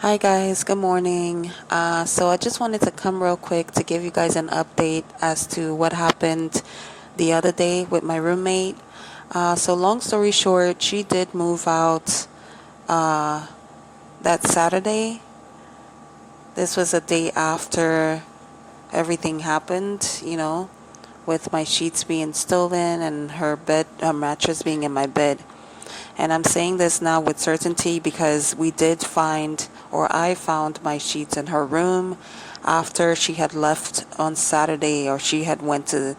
Hi guys, good morning. So I just wanted to come real quick to give you guys an update as to what happened the other day with my roommate. So long story short, she did move out that Saturday. This was a day after everything happened, with my sheets being stolen and her mattress being in my bed. And I'm saying this now with certainty because we did find, or I found my sheets in her room after she had left on Saturday, or she had went to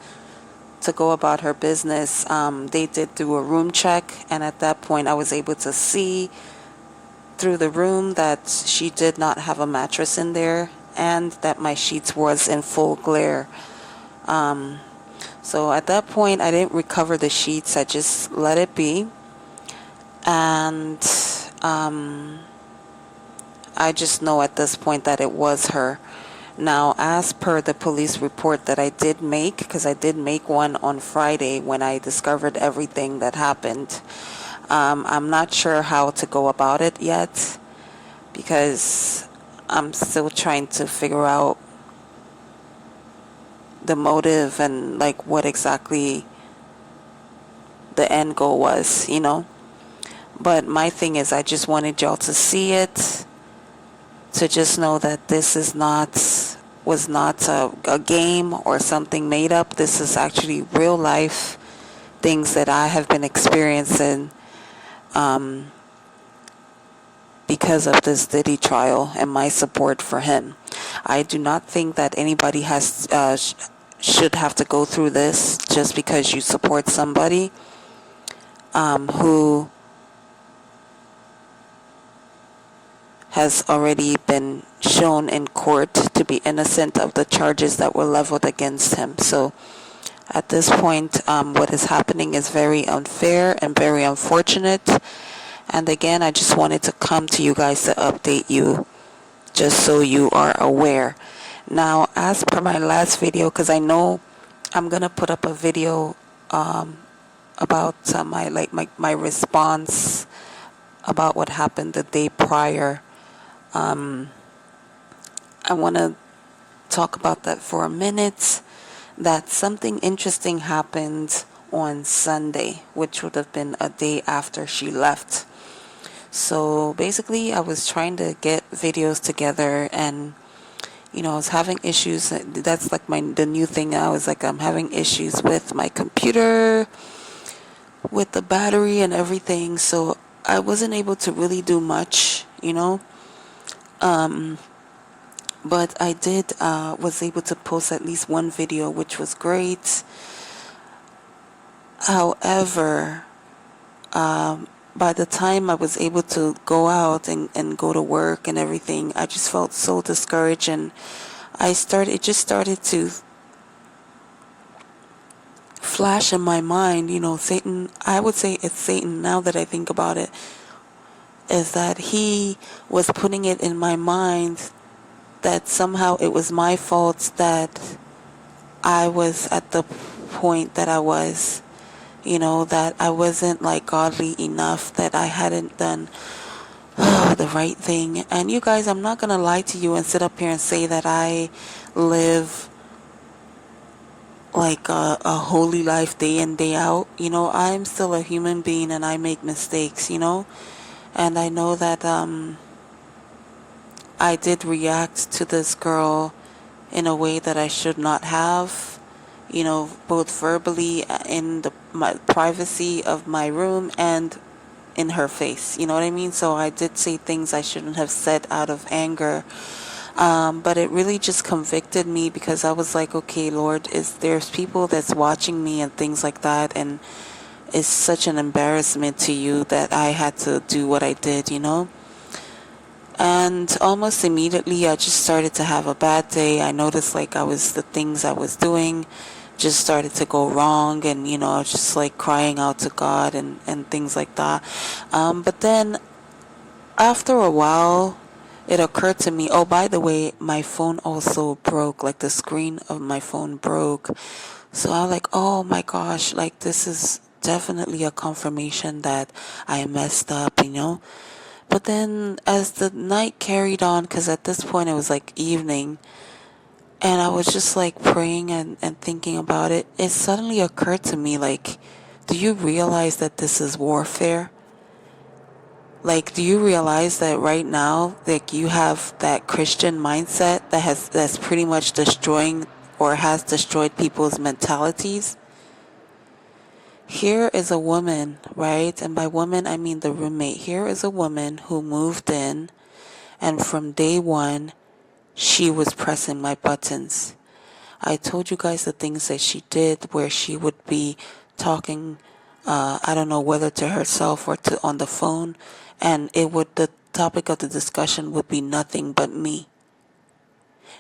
go about her business. They did do a room check, and at that point I was able to see through the room that she did not have a mattress in there and that my sheets was in full glare. So at that point I didn't recover the sheets, I just let it be. And I just know at this point that it was her. Now, as per the police report that I did make, because I did make one on Friday when I discovered everything that happened, I'm not sure how to go about it yet because I'm still trying to figure out the motive and like what exactly the end goal was. But my thing is, I just wanted y'all to see it, to just know that this was not a game or something made up. This is actually real life things that I have been experiencing because of this Diddy trial and my support for him. I do not think that anybody should have to go through this just because you support somebody who has already been shown in court to be innocent of the charges that were leveled against him. So at this point, what is happening is very unfair and very unfortunate. And again, I just wanted to come to you guys to update you just so you are aware. Now, as per my last video, because I know I'm going to put up a video about my response about what happened the day prior. I want to talk about that for a minute. That something interesting happened on Sunday, which would have been a day after she left. So basically, I was trying to get videos together, and I was having issues. That's like the new thing now is like I'm having issues with my computer, with the battery and everything. So I wasn't able to really do much. But I was able to post at least one video, which was great. However, by the time I was able to go out and go to work and everything, I just felt so discouraged, and it just started to flash in my mind, Satan. I would say it's Satan now that I think about it, is that he was putting it in my mind that somehow it was my fault that I was at the point that I was, that I wasn't like godly enough, that I hadn't done the right thing. And you guys, I'm not gonna lie to you and sit up here and say that I live like a holy life day in, day out. I'm still a human being and I make mistakes, and I know that I did react to this girl in a way that I should not have, both verbally in my privacy of my room and in her face, you know what I mean? So I did say things I shouldn't have said out of anger, but it really just convicted me because I was like, okay, Lord, there's people that's watching me and things like that, and it's such an embarrassment to you that I had to do what I did, And almost immediately I just started to have a bad day. I noticed like the things I was doing just started to go wrong, and I was just like crying out to God and things like that. But then after a while it occurred to me, oh, by the way, my phone also broke, like the screen of my phone broke. So I was like, oh my gosh, like this is definitely a confirmation that I messed up, But then as the night carried on, because at this point it was like evening, and I was just like praying and thinking about it, it suddenly occurred to me, like, do you realize that this is warfare? Like, do you realize that right now, like, you have that Christian mindset that's pretty much destroying or has destroyed people's mentalities? Here is a woman, right? And by woman, I mean the roommate. Here is a woman who moved in, and from day one, she was pressing my buttons. I told you guys the things that she did, where she would be talking, I don't know whether to herself or to on the phone, and the topic of the discussion would be nothing but me.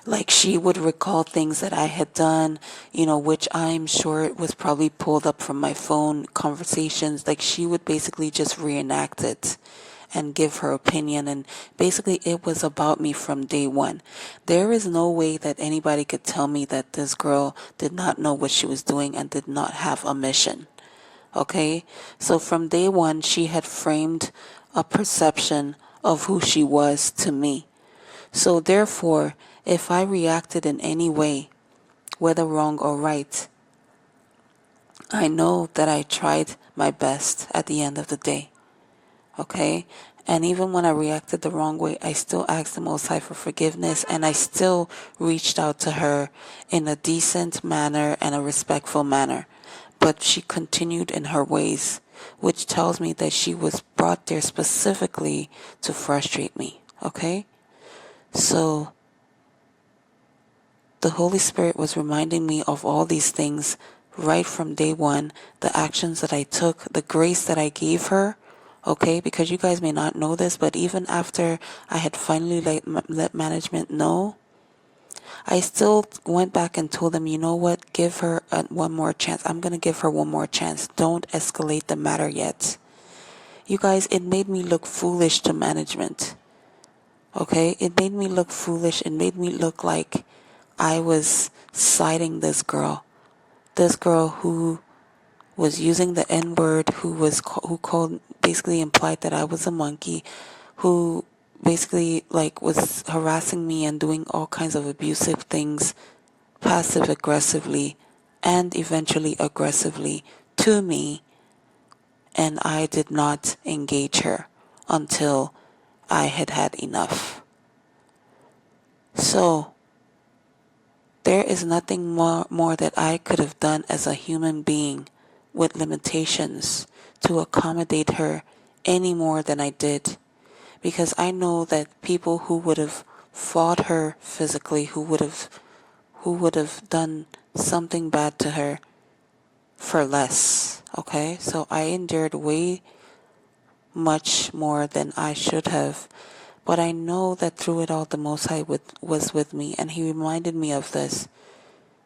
Like, she would recall things that I had done, which I'm sure it was probably pulled up from my phone conversations. Like, she would basically just reenact it and give her opinion. And basically, it was about me from day one. There is no way that anybody could tell me that this girl did not know what she was doing and did not have a mission. Okay? So from day one, she had framed a perception of who she was to me. So therefore, if I reacted in any way, whether wrong or right, I know that I tried my best at the end of the day. Okay? And even when I reacted the wrong way, I still asked the Most High for forgiveness, and I still reached out to her in a decent manner and a respectful manner. But she continued in her ways, which tells me that she was brought there specifically to frustrate me. Okay? So the Holy Spirit was reminding me of all these things right from day one, the actions that I took, the grace that I gave her, okay? Because you guys may not know this, but even after I had finally let management know, I still went back and told them, you know what, give her one more chance. I'm going to give her one more chance. Don't escalate the matter yet. You guys, it made me look foolish to management. Okay? It made me look foolish. It made me look like I was siding this girl who was using the N-word, who called, basically implied that I was a monkey, who basically like was harassing me and doing all kinds of abusive things, passive aggressively and eventually aggressively to me, and I did not engage her until I had had enough. So there is nothing more that I could have done as a human being with limitations to accommodate her any more than I did. Because I know that people who would have fought her physically, who would have done something bad to her for less. Okay? So I endured way much more than I should have. But I know that through it all, the Most High was with me, and He reminded me of this.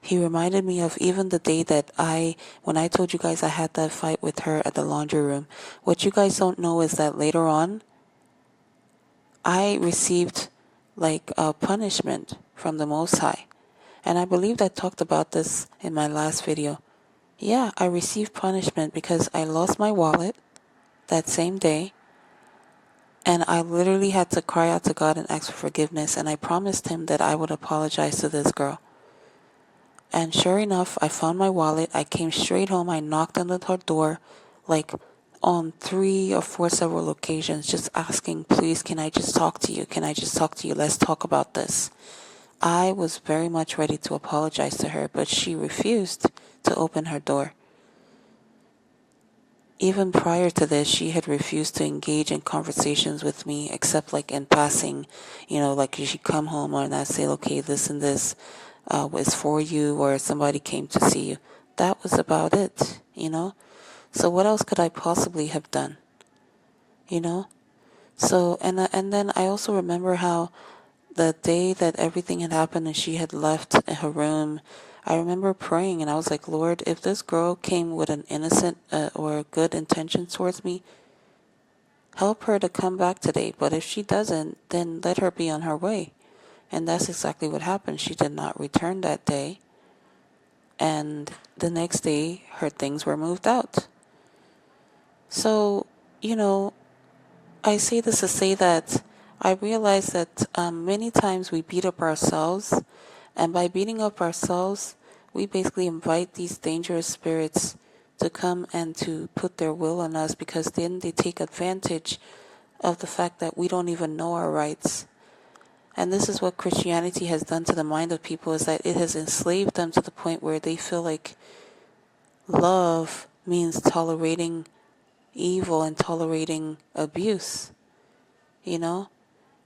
He reminded me of even the day that when I told you guys I had that fight with her at the laundry room. What you guys don't know is that later on, I received like a punishment from the Most High. And I believe I talked about this in my last video. Yeah, I received punishment because I lost my wallet that same day. And I literally had to cry out to God and ask for forgiveness. And I promised Him that I would apologize to this girl. And sure enough, I found my wallet. I came straight home. I knocked on her door, like on 3 or 4 several occasions, just asking, please, can I just talk to you? Can I just talk to you? Let's talk about this. I was very much ready to apologize to her, but she refused to open her door. Even prior to this, she had refused to engage in conversations with me, except like in passing, like she'd come home and I'd say, okay, this and this was for you, or somebody came to see you. That was about it, So what else could I possibly have done, So, and then I also remember how the day that everything had happened and she had left her room, I remember praying and I was like, Lord, if this girl came with an innocent or good intention towards me, help her to come back today. But if she doesn't, then let her be on her way. And that's exactly what happened. She did not return that day. And the next day, her things were moved out. So, I say this to say that I realize that many times we beat up ourselves, and by beating up ourselves, we basically invite these dangerous spirits to come and to put their will on us, because then they take advantage of the fact that we don't even know our rights. And this is what Christianity has done to the mind of people, is that it has enslaved them to the point where they feel like love means tolerating evil and tolerating abuse, you know?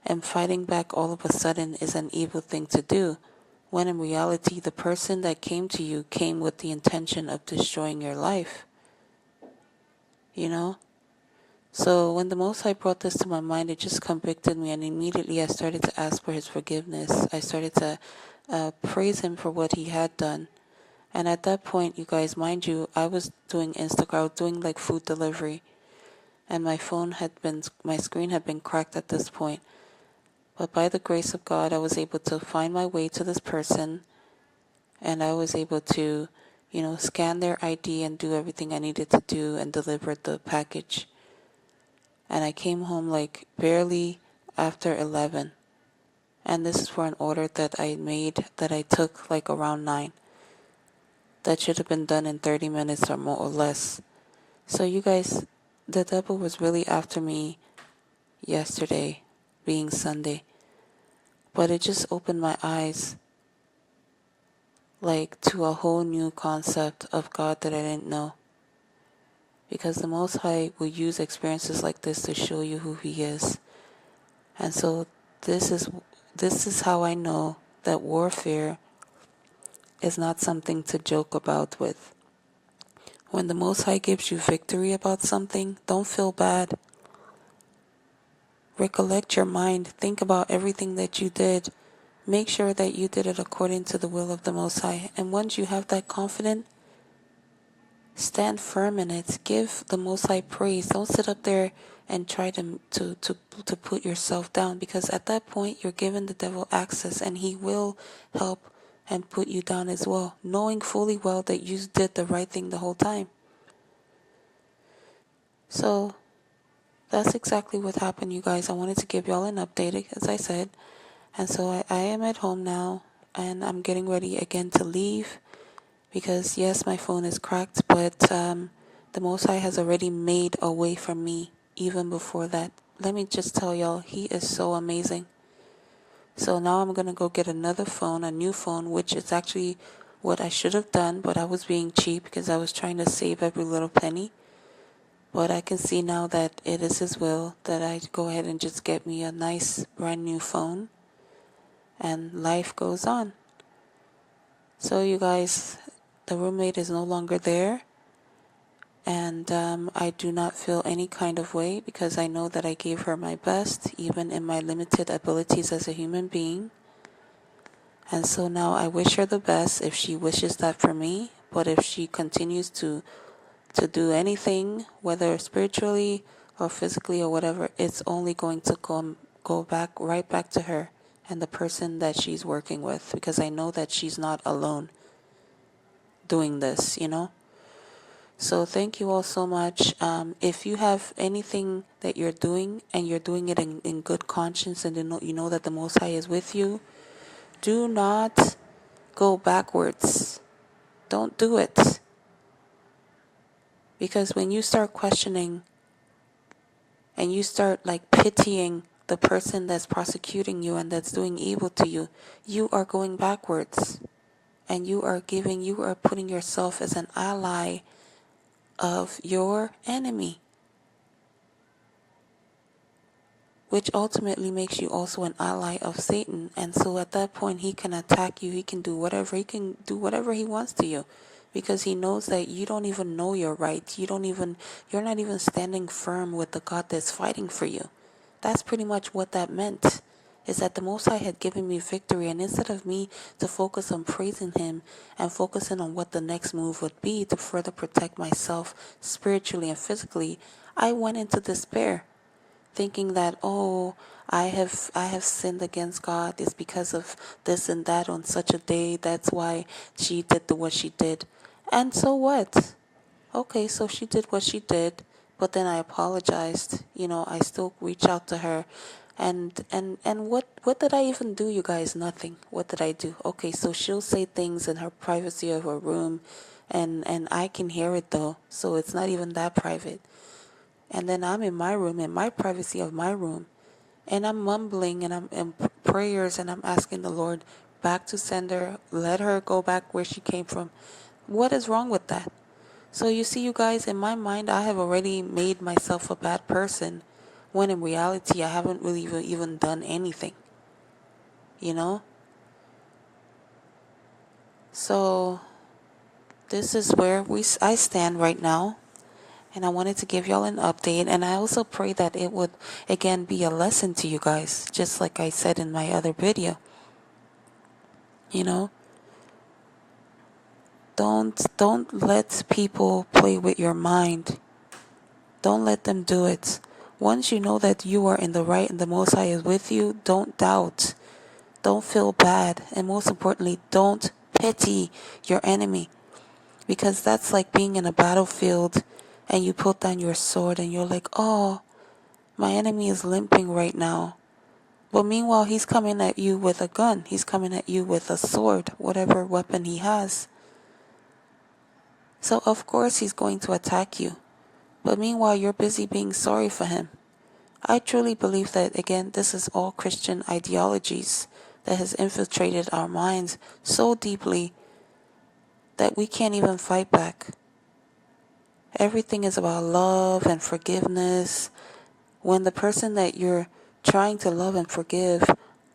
And fighting back all of a sudden is an evil thing to do, when in reality the person that came to you came with the intention of destroying your life, you know? So when the Most High brought this to my mind, it just convicted me, and immediately I started to ask for His forgiveness. I started to praise Him for what He had done. And at that point, you guys, mind you, I was doing Instagram, I was doing like food delivery, and my screen had been cracked at this point. But by the grace of God, I was able to find my way to this person, and I was able to, scan their ID and do everything I needed to do and deliver the package. And I came home like barely after 11. And this is for an order that I made that I took like around 9. That should have been done in 30 minutes or more or less. So you guys, the devil was really after me yesterday, being Sunday. But it just opened my eyes like to a whole new concept of God that I didn't know. Because the Most High will use experiences like this to show you who He is. And so this is how I know that warfare is not something to joke about with. When the Most High gives you victory about something, don't feel bad. Recollect your mind. Think about everything that you did. Make sure that you did it according to the will of the Most High. And once you have that confidence, stand firm in it. Give the Most High praise. Don't sit up there and try to put yourself down, because at that point you're giving the devil access, and he will help and put you down as well, knowing fully well that you did the right thing the whole time. So that's exactly what happened, you guys. I wanted to give y'all an update, as I said. And so I am at home now, and I'm getting ready again to leave, because yes, my phone is cracked, but the Most High has already made a way for me even before that. Let me just tell y'all, He is so amazing. So now I'm going to go get another phone, a new phone, which is actually what I should have done, but I was being cheap because I was trying to save every little penny. But I can see now that it is His will that I go ahead and just get me a nice brand new phone, and life goes on. So you guys, the roommate is no longer there, and I do not feel any kind of way, because I know that I gave her my best, even in my limited abilities as a human being. And so now I wish her the best if she wishes that for me. But if she continues to do anything, whether spiritually or physically or whatever, it's only going to go back right back to her and the person that she's working with, because I know that she's not alone doing this, So thank you all so much. If you have anything that you're doing, and you're doing it in good conscience, and you know that the Most High is with you, do not go backwards. Don't do it. Because when you start questioning and you start like pitying the person that's prosecuting you and that's doing evil to you, you are going backwards. And you are putting yourself as an ally of your enemy, which ultimately makes you also an ally of Satan. And so at that point, he can attack you. He can do whatever he wants to you, because he knows that you don't even know your rights. You're not even standing firm with the God that's fighting for you. That's pretty much what that meant, is that the Most High had given me victory, and instead of me to focus on praising Him and focusing on what the next move would be to further protect myself spiritually and physically, I went into despair, thinking that, I have sinned against God. It's because of this and that on such a day. That's why she did what she did. And so what? Okay, so she did what she did, But then I apologized. I still reach out to her. And what did I even do, you guys? Nothing. What did I do? Okay, so she'll say things in her privacy of her room, and I can hear it though, so it's not even that private. And then I'm in my room, in my privacy of my room, and I'm mumbling and I'm in prayers and I'm asking the Lord back to sender, let her go back where she came from. What is wrong with that? So you see, you guys, in my mind, I have already made myself a bad person, when in reality, I haven't really even done anything. So this is where I stand right now. And I wanted to give y'all an update. And I also pray that it would, again, be a lesson to you guys, just like I said in my other video. Don't let people play with your mind. Don't let them do it. Once you know that you are in the right and the Most High is with you, don't doubt. Don't feel bad. And most importantly, don't pity your enemy. Because that's like being in a battlefield and you put down your sword and you're like, oh, my enemy is limping right now. But meanwhile, he's coming at you with a gun. He's coming at you with a sword, whatever weapon he has. So of course he's going to attack you. But meanwhile, you're busy being sorry for him. I truly believe that, again, this is all Christian ideologies that has infiltrated our minds so deeply that we can't even fight back. Everything is about love and forgiveness, when the person that you're trying to love and forgive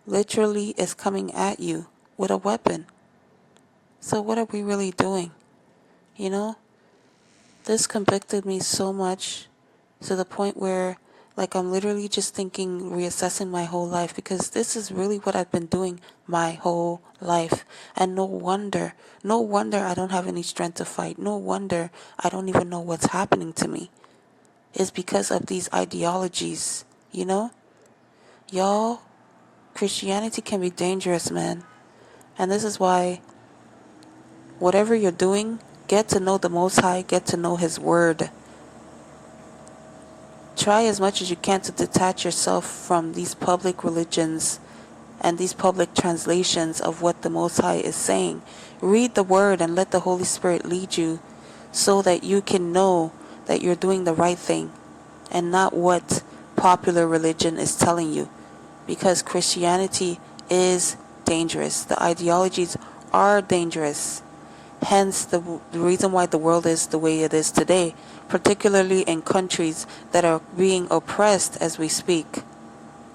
literally is coming at you with a weapon. So what are we really doing? This convicted me so much, to the point where, like, I'm literally just thinking, reassessing my whole life, because this is really what I've been doing my whole life. And no wonder I don't have any strength to fight. No wonder I don't even know what's happening to me. It's because of these ideologies, Y'all, Christianity can be dangerous, man. And this is why, whatever you're doing, get to know the Most High, get to know His Word. Try as much as you can to detach yourself from these public religions and these public translations of what the Most High is saying. Read the Word and let the Holy Spirit lead you, so that you can know that you're doing the right thing and not what popular religion is telling you. Because Christianity is dangerous. The ideologies are dangerous. Hence the reason why the world is the way it is today, particularly in countries that are being oppressed as we speak,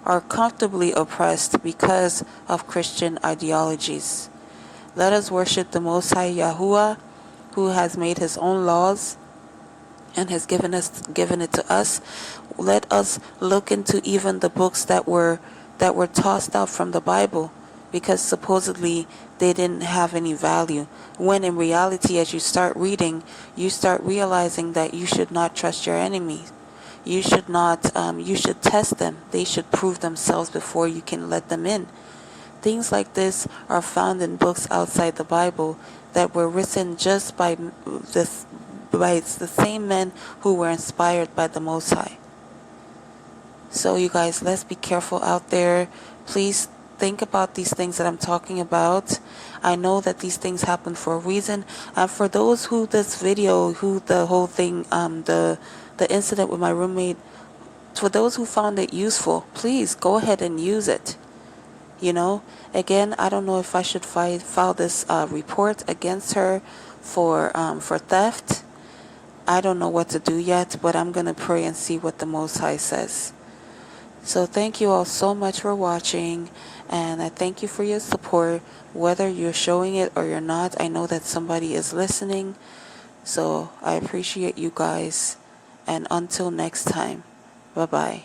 are comfortably oppressed because of Christian ideologies. Let us worship the Most High Yahuwah, who has made His own laws and has given it to us. Let us look into even the books that were tossed out from the Bible, because supposedly they didn't have any value, when in reality, as you start reading, you start realizing that you should not trust your enemies. You should not, you should test them. They should prove themselves before you can let them in. Things like this are found in books outside the Bible that were written just by the same men who were inspired by the Most High. So you guys, let's be careful out there. Please think about these things that I'm talking about. I know that these things happen for a reason. And for those who this video, who the whole thing, the incident with my roommate, for those who found it useful, please go ahead and use it. Again, I don't know if I should file this report against her for theft. I don't know what to do yet, but I'm going to pray and see what the Most High says. So thank you all so much for watching, and I thank you for your support, whether you're showing it or you're not. I know that somebody is listening, so I appreciate you guys, and until next time, bye-bye.